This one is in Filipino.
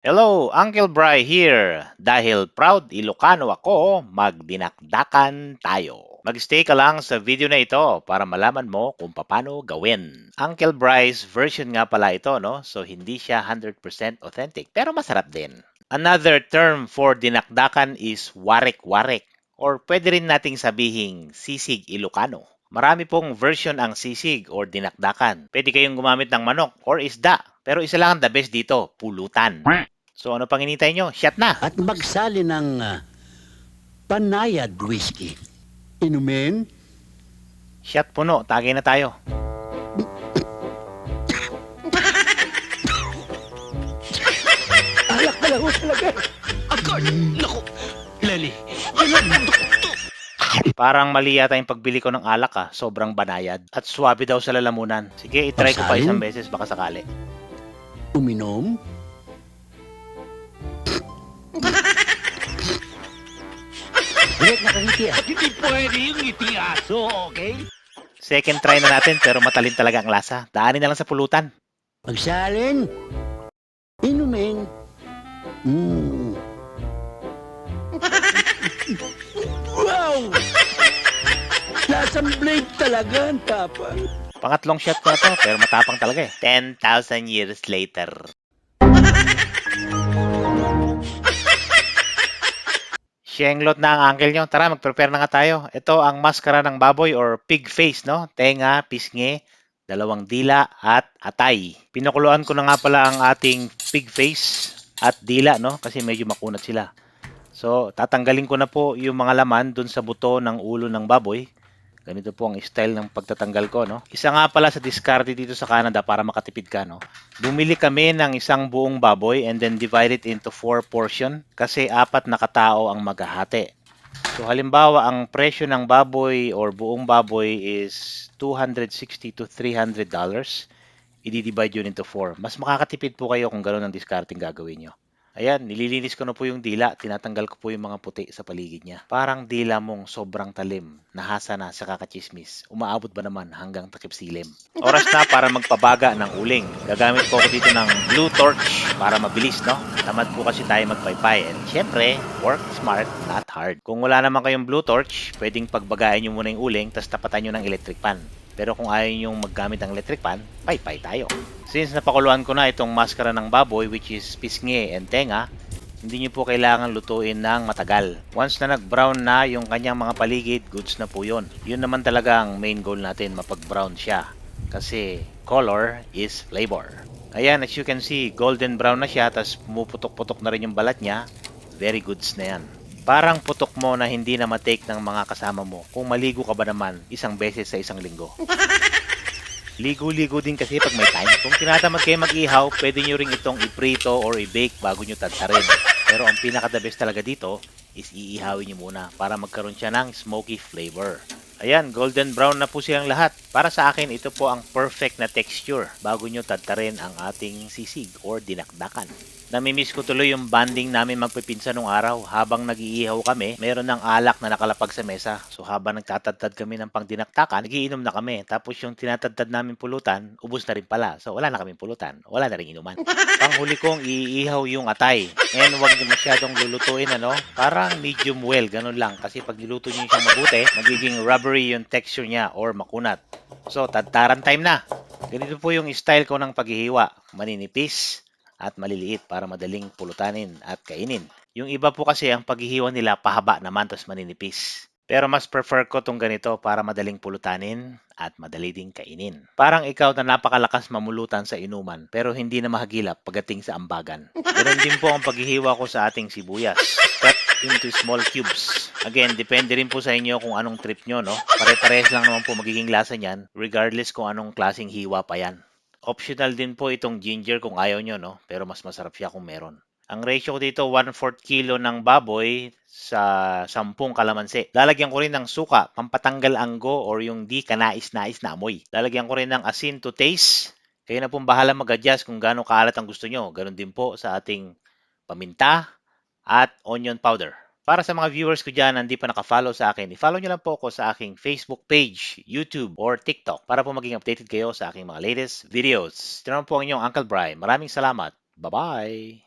Hello, Uncle Bry here. Dahil proud Ilocano ako, magdinakdakan tayo. Magstay ka lang sa video na ito para malaman mo kung paano gawin. Uncle Bry's version nga pala ito, no? So hindi siya 100% authentic, pero masarap din. Another term for dinakdakan is warik-warik or pwede rin nating sabihing sisig Ilocano. Marami pong version ang sisig or dinakdakan. Pwede kayong gumamit ng manok or isda. Pero isa lang ang the best dito, pulutan. So ano pang hinihintay nyo? Shot na! At magsali ng panayad whiskey. Inumin? Shot puno, tagay na tayo. Alak ka lang ho talaga. Agad! Naku! Lali! Parang mali yata yung pagbili ko ng alak sobrang banayad. At swabe daw sa lalamunan. Sige, itry ko pa Pasahin? isang beses baka sakali. Uminom? Direk nakangiti ah. Hindi pwede yung ngiti aso, okay? Second try na natin pero matalin talaga ang lasa. Daanin na lang sa pulutan. Magsalin? Inumin? Mm. Wow! Lasang blade talaga ang tapang. Pangatlong shot ko na to pero matapang talaga eh. 10,000 years later. Shenglot na ang uncle nyo. Tara, mag-prepare na nga tayo. Ito ang maskara ng baboy or pig face, no? Tenga, pisngi, dalawang dila, at atay. Pinakuluan ko na nga pala ang ating pig face at dila, no? Kasi medyo makunat sila. So, tatanggalin ko na po yung mga laman dun sa buto ng ulo ng baboy. Ganito po ang style ng pagtatanggal ko, no? Isa nga pala sa diskarte dito sa Canada para makatipid ka, no? Bumili kami ng isang buong baboy and then divide it into 4 portion kasi 4 na katao ang maghahati. So halimbawa, ang presyo ng baboy or buong baboy is $260 to $300. I-divide yun into 4. Mas makakatipid po kayo kung gano'n ang discarding gagawin nyo. Ayan, nililinis ko na po yung dila. Tinatanggal ko po yung mga puti sa paligid niya. Parang dila mong sobrang talim. Nahasa na sa kakachismis. Umaabot ba naman hanggang takip silim? Oras na para magpabaga ng uling. Gagamit po ako dito ng blue torch para mabilis, no? Tamad po kasi tayo magpaypay. And syempre, work smart, not hard. Kung wala naman kayong blue torch, pwedeng pagbagayan nyo muna yung uling, tapos tapatan nyo ng electric pan. Pero kung ayaw nyo maggamit ng electric pan, paypay tayo. Since napakuluan ko na itong maskara ng baboy which is pisngi and tenga, hindi nyo po kailangan lutuin ng matagal. Once na nag-brown na yung kanyang mga paligid, goods na po yun. Yun naman talaga ang main goal natin, mapag-brown siya. Kasi color is flavor. Ayan, as you can see, golden brown na siya, tapos pumuputok-putok na rin yung balat niya. Very goods na yan. Parang putok mo na hindi na matake ng mga kasama mo kung maligo ka ba naman isang beses sa isang linggo. Ligo-ligo din kasi pag may time. Kung tinatamad kayo mag-ihaw, pwede nyo ring itong iprito or i-bake bago nyo tadtarin. Pero ang pinaka-the best talaga dito is iihawin nyo muna para magkaroon siya ng smoky flavor. Ayan, golden brown na po silang lahat. Para sa akin, ito po ang perfect na texture bago nyo tadtarin ang ating sisig or dinakdakan. Namimiss ko tuloy yung banding namin magpipinsan nung araw. Habang nag-iihaw kami, meron ng alak na nakalapag sa mesa. So habang nagtatadtad kami ng pangdinaktakan, nagiinom na kami. Tapos yung tinatadtad namin pulutan, ubos na rin pala. So wala na kaming pulutan, wala na rin inuman. Panghuli kong iihaw yung atay. And huwag nyo masyadong lulutuin, ano? Parang medium well, ganun lang. Kasi pag niluto nyo siyang mabuti, magiging rubbery yung texture niya or makunat. So tadtaran time na. Ganito po yung style ko ng paghihiwa. Maninipis at maliliit para madaling pulutanin at kainin. Yung iba po kasi ang paghihiwa nila pahaba naman tapos maninipis. Pero mas prefer ko tong ganito para madaling pulutanin at madali ding kainin. Parang ikaw na napakalakas mamulutan sa inuman pero hindi na mahagilap pagdating sa ambagan. Ganun din po ang paghihiwa ko sa ating sibuyas. Cut into small cubes. Again, depende rin po sa inyo kung anong trip nyo, no? Pare-parehas lang naman po magiging lasa niyan regardless kung anong klaseng hiwa pa yan. Optional din po itong ginger kung ayaw nyo, no? Pero mas masarap siya kung meron. Ang ratio ko dito, 1/4 kilo ng baboy sa 10 kalamansi. Lalagyan ko rin ng suka, pampatanggal anggo or yung di kanais-nais na amoy. Lalagyan ko rin ng asin to taste. Kayo na pong bahala mag-adjust kung gaano kaalat ang gusto nyo. Ganon din po sa ating paminta at onion powder. Para sa mga viewers ko dyan na hindi pa naka-follow sa akin, i-follow nyo lang po ako sa aking Facebook page, YouTube, or TikTok para po maging updated kayo sa aking mga latest videos. Ito naman po ang inyong Uncle Bry. Maraming salamat. Bye-bye!